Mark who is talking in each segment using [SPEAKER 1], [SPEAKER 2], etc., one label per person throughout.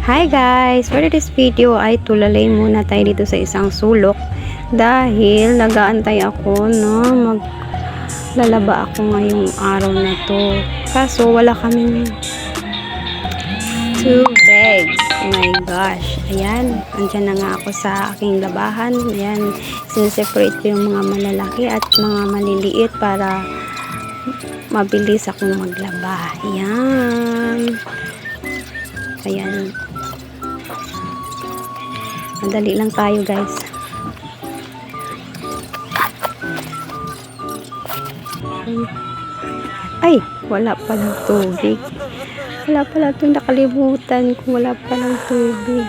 [SPEAKER 1] Hi guys! For this video ay tulalay muna tayo dito sa isang sulok dahil nagaantay ako na maglalaba ako ngayong araw na to. Kaso wala kaming tubig. Oh my gosh. Ayan, andyan na nga ako sa aking labahan. Ayan, sineseparate ko yung mga malalaki at mga maliliit para mabilis akong maglaba. Ayan. Ayan. Madali lang tayo guys. Ay, wala palang tubig. Wala pala itong nakalimutan kung wala palang tubig.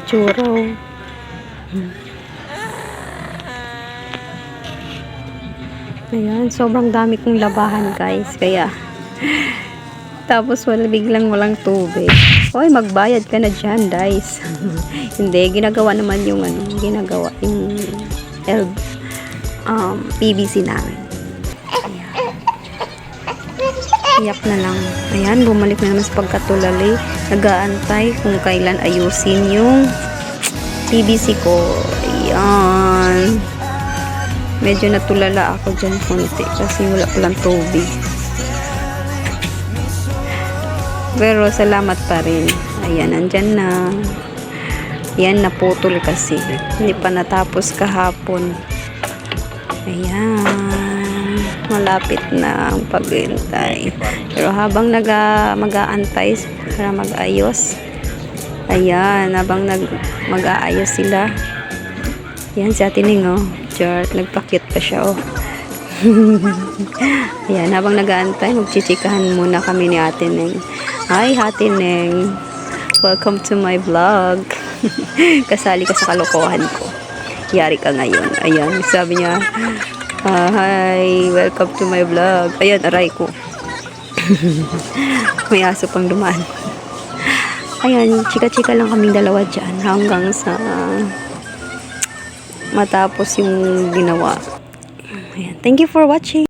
[SPEAKER 1] Churro. Ayan, sobrang dami kong labahan guys. Kaya tapos biglang walang tubig. Hoy, magbayad ka na dyan, guys. Hindi, ginagawa naman yung ginagawa yung PVC namin. Ayan. Iyak na lang. Ayan, bumalik na naman sa pagkatulali. Nag-aantay kung kailan ayusin yung PVC ko. Ayan. Medyo natulala ako dyan konti kasi wala palang tubig. Pero salamat pa rin. Ayan, nandyan na. Ayan, naputol kasi. Hindi pa natapos kahapon. Ayan. Malapit na ang paghintay. Pero habang mag-aantay para mag-ayos. Ayan, habang mag-aayos sila. Ayan, si Ate Ning, oh. Chart, nagpakit pa siya, oh. Ayan, habang nag-aantay, magchichikahan muna kami ni Ate Ning. Hi, Ate Ning. Welcome to my vlog. Kasali ka sa kalokohan ko. Yari ka ngayon. Ayan, sabi niya, hi, welcome to my vlog. Ayan, aray ko. May aso pang dumaan. Ayan, chika-chika lang kaming dalawa dyan hanggang sa matapos yung ginawa. Ayan, thank you for watching.